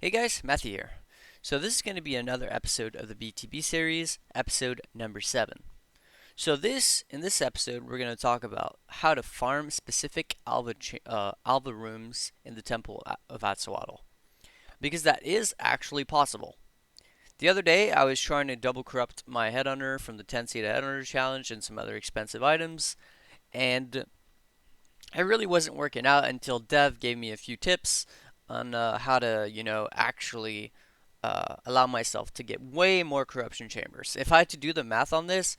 Hey guys, Matthew here. So this is going to be another episode of the BTB series, episode number 7. In this episode, we're going to talk about how to farm specific alva rooms in the Temple of Atzoatl, because that is actually possible. The other day, I was trying to double corrupt my headhunter from the 10 seed headhunter challenge and some other expensive items, and it really wasn't working out until Dev gave me a few tips on how to, actually allow myself to get way more corruption chambers. If I had to do the math on this,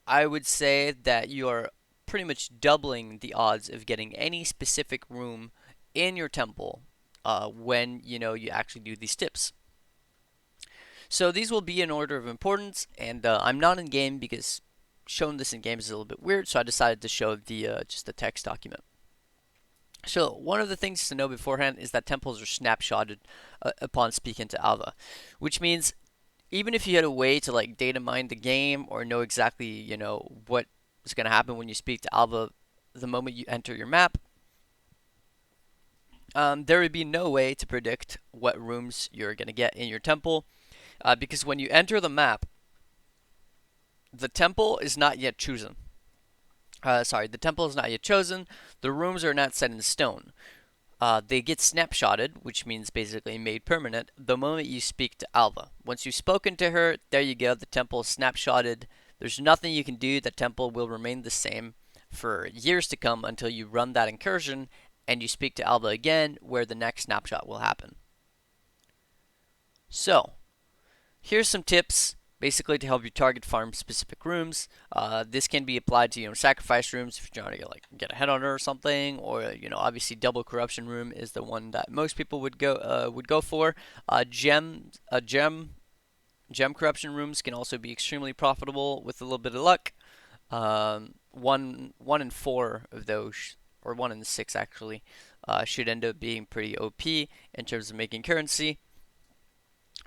I would say that you are pretty much doubling the odds of getting any specific room in your temple when you actually do these tips. So these will be in order of importance, and I'm not in game because showing this in game is a little bit weird, so I decided to show the just the text document. So one of the things to know beforehand is that temples are snapshotted upon speaking to Alva, which means even if you had a way to like data mine the game or know exactly what is going to happen when you speak to Alva the moment you enter your map, there would be no way to predict what rooms you're going to get in your temple because when you enter the map, the temple is not yet chosen. The temple is not yet chosen. The rooms are not set in stone. They get snapshotted, which means basically made permanent, the moment you speak to Alva. Once you've spoken to her, there you go, the temple is snapshotted. There's nothing you can do. The temple will remain the same for years to come until you run that incursion and you speak to Alva again, where the next snapshot will happen. So, here's some tips basically to help you target farm specific rooms. This can be applied to sacrifice rooms if you're trying to get a headhunter or something, or obviously double corruption room is the one that most people would go for. Gem corruption rooms can also be extremely profitable with a little bit of luck. One in four of those, or 1 in 6 actually, should end up being pretty OP in terms of making currency.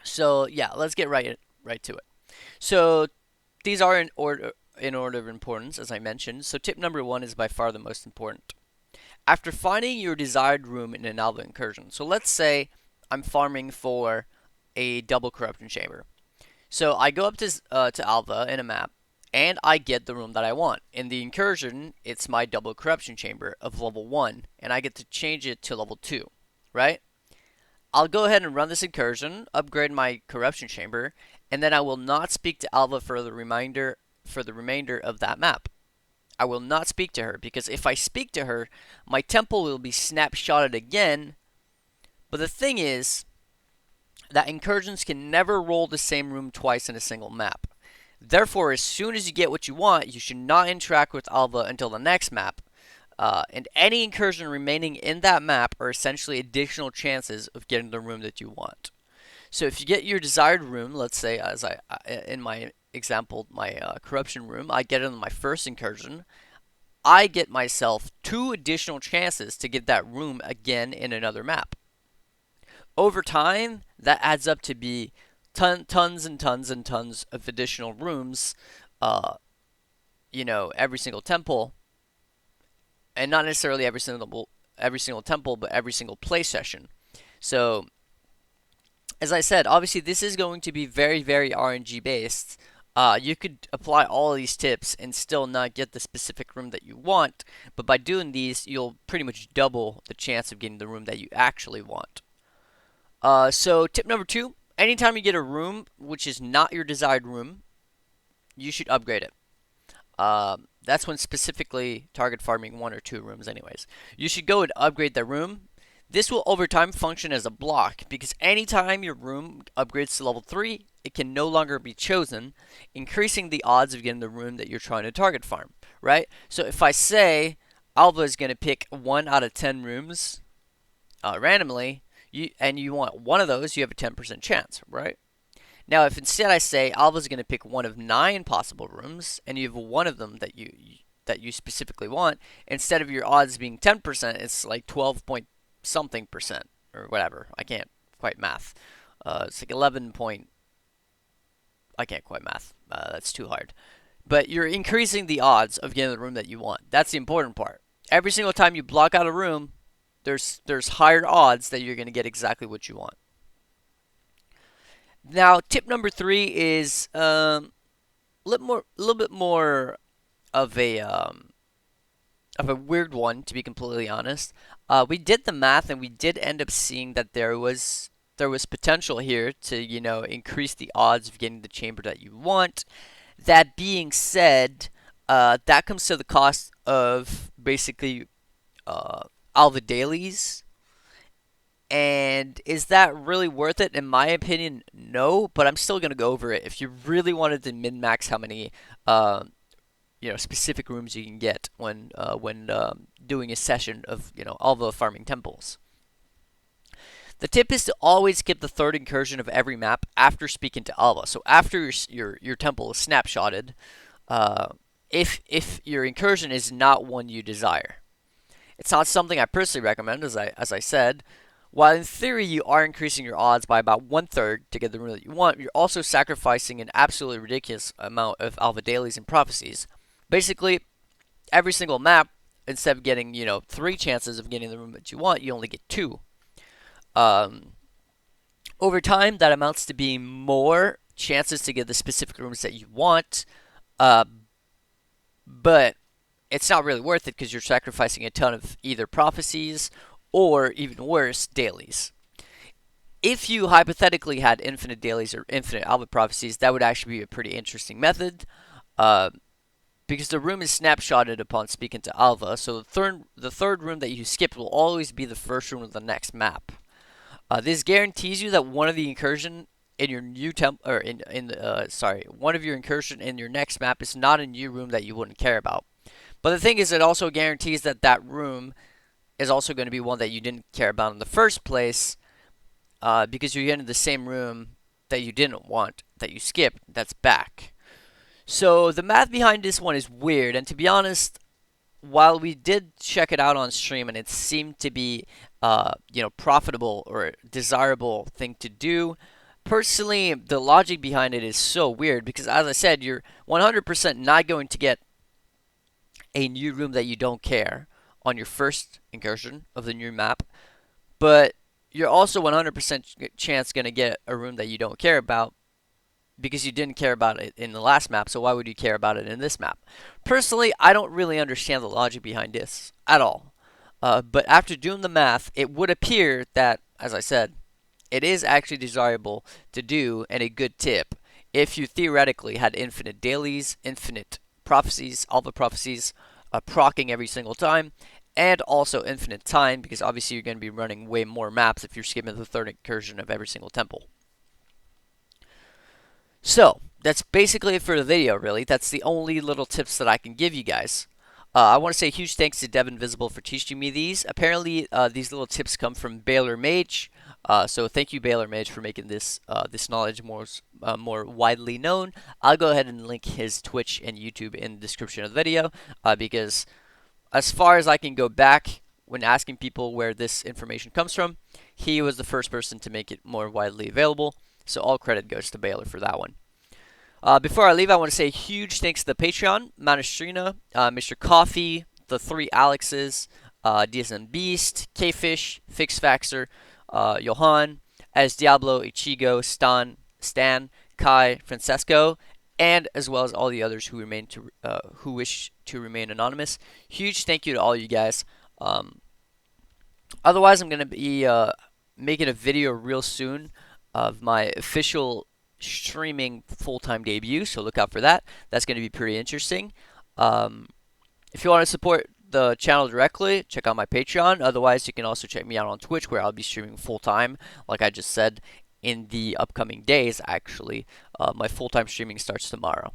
So yeah, let's get right to it. So these are in order of importance, as I mentioned. So tip number 1 is by far the most important. After finding your desired room in an alva incursion, so let's say I'm farming for a double corruption chamber. So I go up to alva in a map, and I get the room that I want. In the incursion, it's my double corruption chamber of level 1, and I get to change it to level 2, right? I'll go ahead and run this incursion, upgrade my corruption chamber, and then I will not speak to Alva for the remainder of that map. I will not speak to her because if I speak to her, my temple will be snapshotted again. But the thing is that incursions can never roll the same room twice in a single map. Therefore, as soon as you get what you want, you should not interact with Alva until the next map. And any incursion remaining in that map are essentially additional chances of getting the room that you want. So if you get your desired room, let's say in my example, my corruption room, I get it in my first incursion, I get myself 2 additional chances to get that room again in another map. Over time, that adds up to be tons and tons and tons of additional rooms, every single temple, and not necessarily every single temple, but every single play session. So, as I said, obviously this is going to be very, very RNG based. You could apply all of these tips and still not get the specific room that you want, but by doing these, you'll pretty much double the chance of getting the room that you actually want. So, tip number 2, anytime you get a room which is not your desired room, you should upgrade it. That's when specifically target farming 1 or 2 rooms anyways. You should go and upgrade the room. This will over time function as a block because anytime your room upgrades to level 3, it can no longer be chosen, increasing the odds of getting the room that you're trying to target farm, right? So if I say Alva is going to pick 1 out of 10 rooms randomly, and you want one of those, you have a 10% chance, right? Now, if instead I say Alva's going to pick 1 of 9 possible rooms, and you have one of them that you specifically want, instead of your odds being 10%, it's like 12 point something percent or whatever. I can't quite math. It's like 11 point. I can't quite math. That's too hard. But you're increasing the odds of getting the room that you want. That's the important part. Every single time you block out a room, there's higher odds that you're going to get exactly what you want. Now, tip number three is a little bit more of a weird one, to be completely honest. We did the math, and we did end up seeing that there was potential here to increase the odds of getting the chamber that you want. That being said, that comes to the cost of basically all the dailies. And is that really worth it? In my opinion, no. But I'm still gonna go over it. If you really wanted to min max how many specific rooms you can get when doing a session of all the farming temples. The tip is to always skip the third incursion of every map after speaking to Alva. So after your temple is snapshotted, if your incursion is not one you desire. It's not something I personally recommend, as I said. While in theory you are increasing your odds by about 1/3 to get the room that you want, you're also sacrificing an absolutely ridiculous amount of Alva dailies and prophecies. Basically, every single map, instead of getting 3 chances of getting the room that you want, you only get 2. Over time, that amounts to being more chances to get the specific rooms that you want, but it's not really worth it because you're sacrificing a ton of either prophecies or, even worse, dailies. If you hypothetically had infinite dailies or infinite Alva prophecies, that would actually be a pretty interesting method, because the room is snapshotted upon speaking to Alva. So the third room that you skipped will always be the first room of the next map. This guarantees you that one of the incursion in your new one of your incursion in your next map is not a new room that you wouldn't care about. But the thing is, it also guarantees that that room is also going to be one that you didn't care about in the first place, because you're getting the same room that you didn't want, that you skipped, that's back. So the math behind this one is weird, and to be honest, while we did check it out on stream and it seemed to be profitable or desirable thing to do, personally the logic behind it is so weird because, as I said, you're 100% not going to get a new room that you don't care on your first incursion of the new map, but you're also 100% chance going to get a room that you don't care about because you didn't care about it in the last map, so why would you care about it in this map? Personally, I don't really understand the logic behind this at all. But after doing the math, it would appear that, as I said, it is actually desirable to do and a good tip if you theoretically had infinite dailies, infinite prophecies, alpha prophecies, proccing every single time, and also infinite time, because obviously you're going to be running way more maps if you're skipping the third incursion of every single temple. So, that's basically it for the video, really. That's the only little tips that I can give you guys. I want to say a huge thanks to Dev Invisible for teaching me these. Apparently, these little tips come from Balor Mage. So thank you, Balor Mage, for making this knowledge more widely known. I'll go ahead and link his Twitch and YouTube in the description of the video, because as far as I can go back when asking people where this information comes from, he was the first person to make it more widely available. So all credit goes to Balor for that one. Before I leave, I want to say a huge thanks to the Patreon, Manastryna, Mr. Coffee, the 3 Alexes, DSM Beast, KFish, FixFaxer, Johan, as Diablo, Ichigo, Stan, Kai, Francesco, and as well as all the others who wish to remain anonymous. Huge thank you to all you guys. Otherwise, I'm going to be making a video real soon of my official streaming full-time debut, so look out for that. That's going to be pretty interesting. If you want to support the channel directly, check out my Patreon. Otherwise, you can also check me out on Twitch, where I'll be streaming full-time, like I just said, in the upcoming days, actually. My full-time streaming starts tomorrow.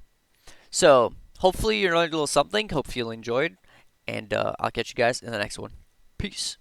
So, hopefully you learned a little something. Hope you enjoyed, and I'll catch you guys in the next one. Peace.